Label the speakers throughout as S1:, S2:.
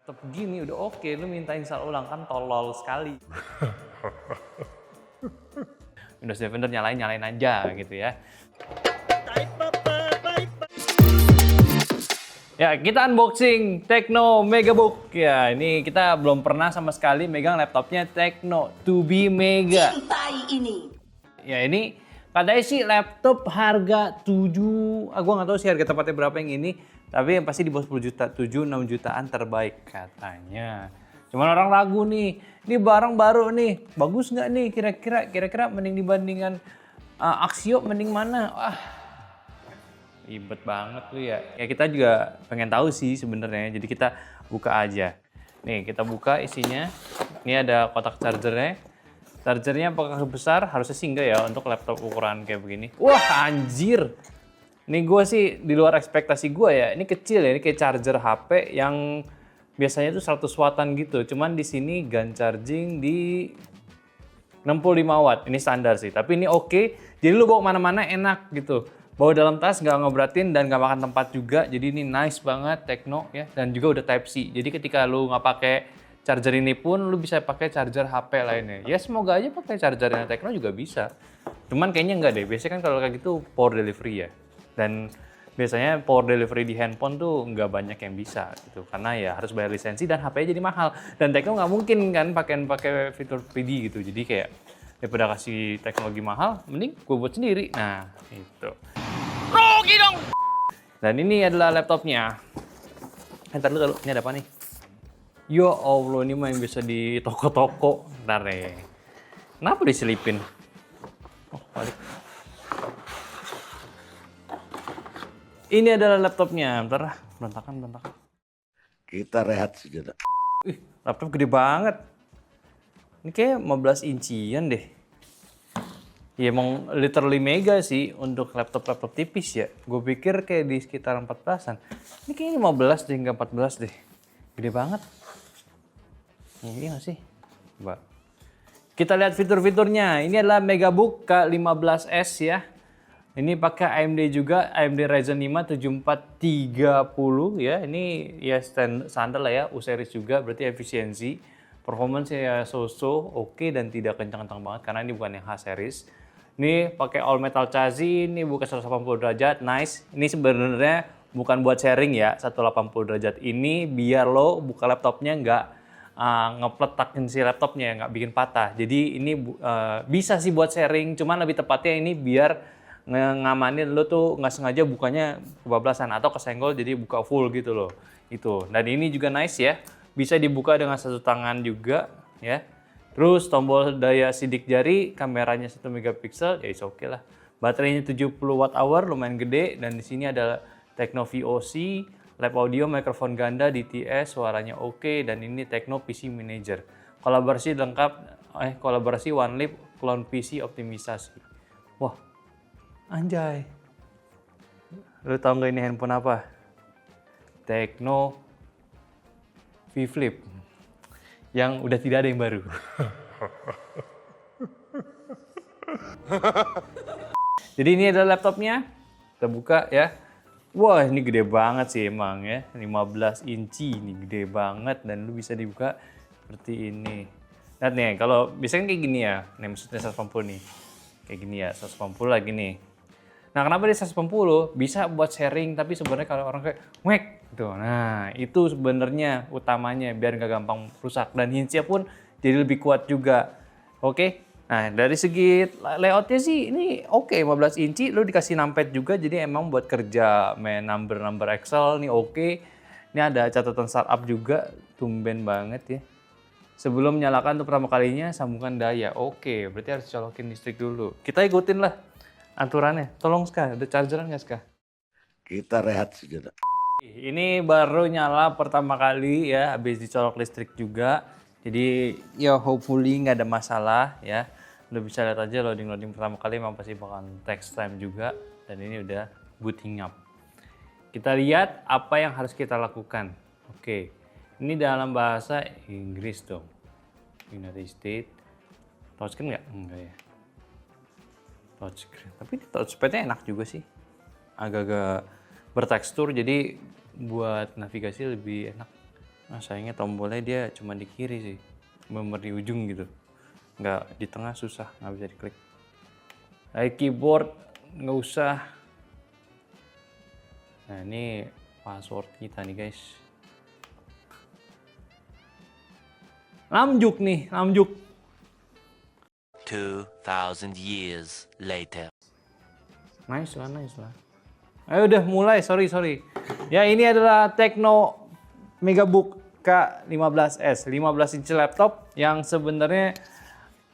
S1: Tetep gini udah oke, lu minta install ulang kan tolol sekali. Windows Defender nyalain aja gitu ya. Ya, kita unboxing Tecno Megabook. Ya, ini kita belum pernah sama sekali megang laptopnya Tecno 2B Mega.
S2: Cintai ini.
S1: Ya, ini katanya sih laptop harga 7, gua nggak tahu sih harga tepatnya berapa yang ini, tapi yang pasti di bawah 10 juta, 7-6 jutaan terbaik katanya. Cuman orang ragu nih, ini barang baru nih, bagus nggak nih kira-kira mending dibandingkan Axio mending mana? Ribet banget tuh ya. Ya kita juga pengen tahu sih sebenarnya. Jadi kita buka aja. Nih kita buka isinya. Ini ada kotak chargernya. Chargernya apakah besar? Harusnya sih enggak ya untuk laptop ukuran kayak begini. Wah anjir. Ini gue sih di luar ekspektasi gue ya. Ini kecil ya. Ini kayak charger HP yang biasanya tuh 100 wattan gitu. Cuman di sini gun charging di 65 watt. Ini standar sih. Tapi ini oke. Jadi lu bawa kemana-mana enak gitu. Bawa dalam tas nggak ngeberatin dan nggak makan tempat juga. Jadi ini nice banget Tecno ya. Dan juga udah Type C. Jadi ketika lu nggak pakai charger ini pun lu bisa pakai charger HP lainnya. Ya semoga aja pakai chargernya Tecno juga bisa. Cuman kayaknya nggak deh. Biasanya kan kalau kayak gitu power delivery ya. Dan biasanya power delivery di handphone tuh nggak banyak yang bisa gitu. Karena ya harus bayar lisensi dan HP-nya jadi mahal. Dan Tecno nggak mungkin kan pakai fitur 3D gitu. Jadi kayak daripada kasih teknologi mahal, mending gue buat sendiri. Nah, itu. Rugi dong! Dan ini adalah laptopnya. Ntar dulu, ini ada apa nih? Ya Allah, ini mah yang bisa di toko-toko. Ntar deh. Kenapa diselipin? Oh, balik. Ini adalah laptopnya. Bentar lah, berantakan.
S3: Kita rehat sejenak.
S1: Laptop gede banget. Ini kayak 15 incian deh. Ya emang literally mega sih untuk laptop-laptop tipis ya. Gue pikir kayak di sekitar 14-an. Ini kayaknya 15 deh, nggak 14 deh. Gede banget. Ini nggak sih? Coba. Kita lihat fitur-fiturnya. Ini adalah Megabook K15S ya. Ini pakai AMD juga, AMD Ryzen 5 7430 ya. Ini ya standar lah ya, U series juga, berarti efisiensi. Performance ya so-so, oke dan tidak kencang-kencang banget karena ini bukan yang H series. Ini pakai all metal chassis, ini buka 180 derajat, nice. Ini sebenarnya bukan buat sharing ya, 180 derajat ini biar lo buka laptopnya nggak ngepletakin si laptopnya, nggak bikin patah. Jadi ini bisa sih buat sharing, cuman lebih tepatnya ini biar ngamanin lo tuh nggak sengaja bukanya kebablasan atau kesenggol jadi buka full gitu loh. Itu. Dan ini juga nice ya. Bisa dibuka dengan satu tangan juga ya. Terus tombol daya sidik jari, kameranya 1 megapiksel, ya oke lah. Baterainya 70 watt hour, lumayan gede dan di sini ada Tecno VOC, lab audio, mikrofon ganda, DTS, suaranya oke dan ini Tecno PC Manager. Kolaborasi lengkap, kolaborasi OneLip clone PC optimisasi. Wah, anjay. Lu tau nggak ini handphone apa? Tecno V Flip yang udah tidak ada yang baru. Jadi ini adalah laptopnya. Kita buka ya. Wah, ini gede banget sih emang ya. 15 inci, ini gede banget dan lu bisa dibuka seperti ini. Lihat nih, kalau biasanya kayak gini ya. Nih maksudnya 180 nih. Kayak gini ya, 180 lagi nih. Nah, kenapa dia 180? Bisa buat sharing, tapi sebenarnya kalau orang kayak wek gitu. Nah, itu sebenarnya utamanya biar nggak gampang rusak dan hinge-nya pun jadi lebih kuat juga. Oke. Nah, dari segi layoutnya sih ini oke, 15 inci lu dikasih numpad juga jadi emang buat kerja main number Excel nih oke. Ini ada catatan startup juga, tumben banget ya. Sebelum nyalakan untuk pertama kalinya sambungkan daya. Oke, berarti harus colokin listrik dulu. Kita ikutin lah aturannya. Tolong Ska, ada chargeran nggak Ska?
S3: Kita rehat sejenak.
S1: Ini baru nyala pertama kali ya, habis dicolok listrik juga. Jadi ya hopefully nggak ada masalah ya. Udah bisa lihat aja loading pertama kali memang pasti bakalan text time juga. Dan ini udah booting up. Kita lihat apa yang harus kita lakukan. Oke, ini dalam bahasa Inggris dong. United States. Touchscreen nggak? Enggak ya. Touchscreen. Tapi touchpadnya enak juga sih. Agak-agak bertekstur jadi buat navigasi lebih enak. Nah, sayangnya tombolnya dia cuma di kiri sih, bener di ujung gitu, nggak di tengah, susah, nggak bisa diklik. Keyboard nggak usah. Nah ini password kita nih guys. Lamjuk nih, lamjuk.
S2: 2,000 years later.
S1: Nice lah, nice lah. Ayo udah mulai, sorry. Ya ini adalah Tecno Megabook K15S, 15 inch laptop yang sebenarnya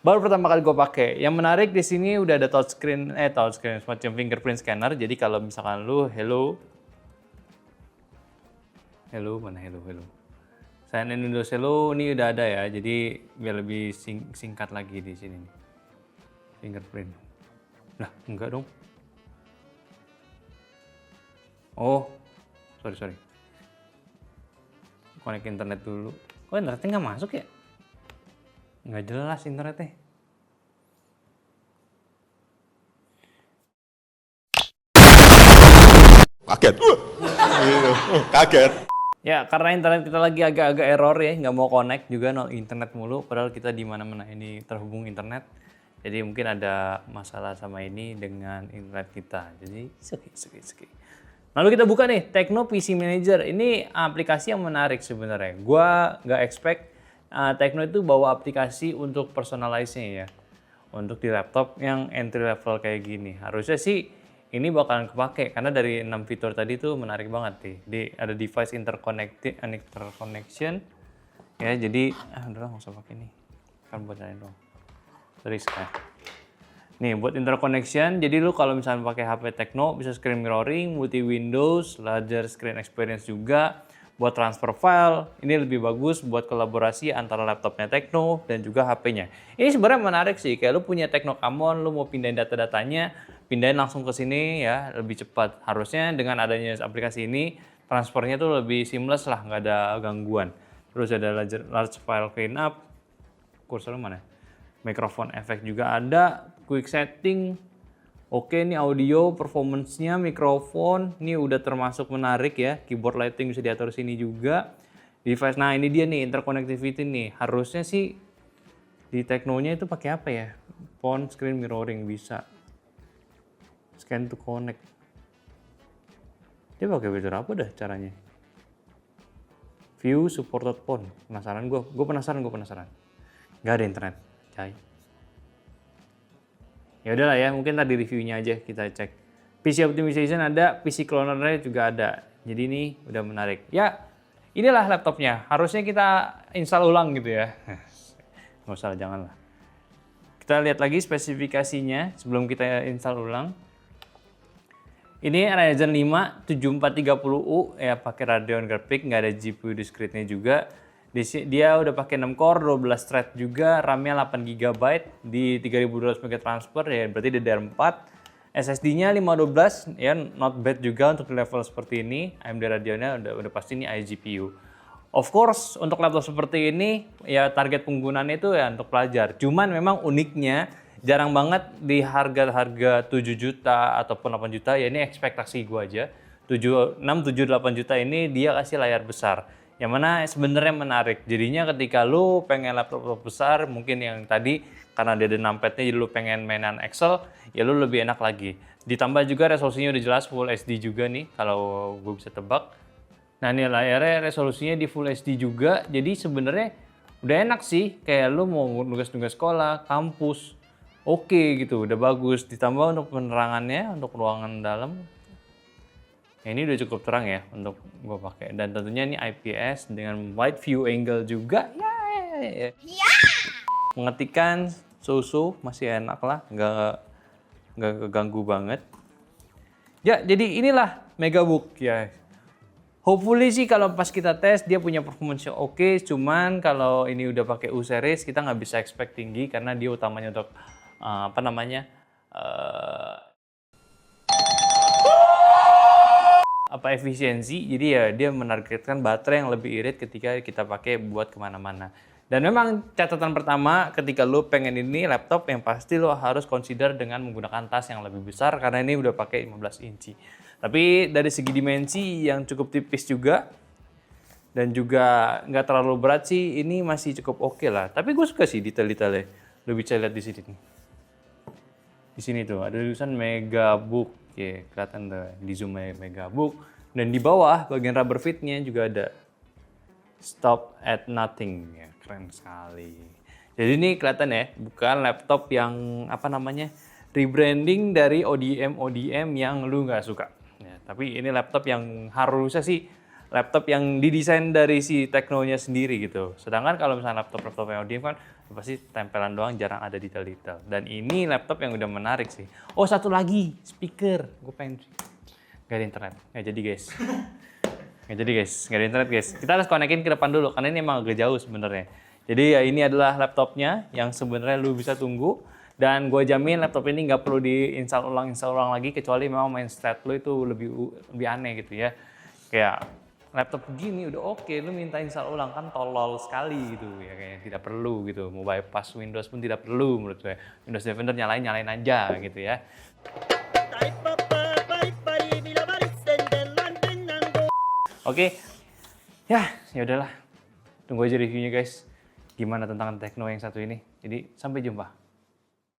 S1: baru pertama kali gue pakai. Yang menarik di sini udah ada touchscreen semacam fingerprint scanner. Jadi kalau misalkan lu hello, mana hello. Sign in Windows Hello ini udah ada ya. Jadi biar lebih singkat lagi di sini nih. Fingerprint. Lah, enggak dong. Oh, sorry. Connect internet dulu. Kok internetnya nggak masuk ya? Nggak jelas internetnya.
S4: Kaget.
S1: Ya, karena internet kita lagi agak-agak error ya, nggak mau connect juga no internet mulu. Padahal kita di mana-mana ini terhubung internet. Jadi mungkin ada masalah sama ini dengan internet kita. Jadi oke. Lalu kita buka nih, Tecno PC Manager. Ini aplikasi yang menarik sebenarnya. Gua nggak expect Tecno itu bawa aplikasi untuk personalize-nya ya. Untuk di laptop yang entry level kayak gini. Harusnya sih ini bakalan kepake karena dari 6 fitur tadi tuh menarik banget nih. Ada device interconnection. Ya, jadi udah nggak usah pakai nih. Kan buat lain doang. Risk ya. Nih buat interconnection, jadi lu kalau misalnya pakai HP Tecno bisa screen mirroring, multi windows, larger screen experience juga. Buat transfer file, ini lebih bagus buat kolaborasi antara laptopnya Tecno dan juga HP-nya. Ini sebenarnya menarik sih, kayak lu punya Tecno Camon, lu mau pindahin data-datanya, pindahin langsung ke sini ya, lebih cepat. Harusnya dengan adanya aplikasi ini, transfernya tuh lebih seamless lah, nggak ada gangguan. Terus ada large file cleanup, kursor mana? Microphone effect juga ada, quick setting. Oke, ini audio, performance-nya, mikrofon, ini udah termasuk menarik ya. Keyboard lighting bisa diatur sini juga. Device, nah ini dia nih interconnectivity nih. Harusnya sih di Tecno-nya itu pakai apa ya? Phone screen mirroring bisa. Scan to connect. Dia pakai fitur apa dah caranya? View supported phone. Penasaran gue. Gue penasaran. Gak ada internet. Cai. Ya udahlah ya, mungkin tadi reviewnya aja kita cek. PC optimization ada, PC cloner-nya juga ada. Jadi ini udah menarik. Ya, inilah laptopnya. Harusnya kita install ulang gitu ya. Nggak usah, janganlah. Kita lihat lagi spesifikasinya sebelum kita install ulang. Ini Ryzen 5 7430U ya, pakai Radeon graphic, nggak ada GPU discrete-nya juga. Dia udah pakai 6 core, 12 thread juga, RAM-nya 8 GB di 3200 MB transfer ya, berarti DDR4. SSD-nya 512 ya, not bad juga untuk level seperti ini. AMD Radeon-nya udah pasti ini iGPU. Of course, untuk laptop seperti ini ya target penggunaannya itu ya untuk pelajar. Cuman memang uniknya jarang banget di harga 7 juta ataupun 8 juta ya, ini ekspektasi gua aja. 6, 7, 8 juta ini dia kasih layar besar. Yang mana sebenarnya menarik. Jadinya ketika lu pengen laptop besar, mungkin yang tadi karena dia ada numpadnya jadi lu pengen mainan Excel, ya lu lebih enak lagi. Ditambah juga resolusinya udah jelas Full HD juga nih kalau gue bisa tebak. Nah ini layarnya resolusinya di Full HD juga, jadi sebenarnya udah enak sih. Kayak lu mau nugas-nugas sekolah, kampus, oke gitu, udah bagus. Ditambah untuk penerangannya, untuk ruangan dalam. Ya, ini udah cukup terang ya untuk gue pakai, dan tentunya ini IPS dengan wide view angle juga. Ya. Mengetikkan so-so masih enak lah, nggak keganggu banget. Ya, jadi inilah Megabook ya. Hopefully sih kalau pas kita tes dia punya performance yang oke, cuman kalau ini udah pakai U series kita nggak bisa expect tinggi karena dia utamanya untuk efisiensi, jadi ya dia menargetkan baterai yang lebih irit ketika kita pakai buat kemana-mana. Dan memang catatan pertama ketika lo pengen ini laptop yang pasti lo harus consider dengan menggunakan tas yang lebih besar karena ini udah pakai 15 inci. Tapi dari segi dimensi yang cukup tipis juga, Dan juga nggak terlalu berat sih, ini masih cukup oke lah. Tapi gue suka sih detail-detailnya. Lo bisa lihat di sini nih. Di sini tuh ada tulisan Megabook. Oke, kelihatan tuh di zoom Megabook. Dan di bawah bagian rubber feet-nya juga ada Stop at Nothing. Ya, keren sekali. Jadi ini kelihatan ya, bukan laptop yang apa namanya rebranding dari ODM yang lu nggak suka. Ya, tapi ini laptop yang harusnya sih laptop yang didesain dari si teknonya sendiri gitu. Sedangkan kalau misalnya laptop yang ODM kan pasti tempelan doang, jarang ada detail-detail. Dan ini laptop yang udah menarik sih. Oh, satu lagi, speaker. Gue pengen nggak ada internet. Nggak jadi guys. Nggak jadi guys, nggak ada internet guys. Kita harus konekin ke depan dulu, karena ini emang agak jauh sebenarnya. Jadi ya ini adalah laptopnya yang sebenarnya lu bisa tunggu. Dan gue jamin laptop ini nggak perlu install ulang lagi, kecuali memang main stat lu itu lebih aneh gitu ya. Kayak laptop begini udah oke, lu minta install ulang kan tolol sekali gitu ya, kayak tidak perlu gitu. Mau bypass Windows pun tidak perlu menurut gue. Windows Defender nyalain aja gitu ya. Oke, ya udahlah. Tunggu aja reviewnya guys. Gimana tentang Tekno yang satu ini. Jadi sampai jumpa.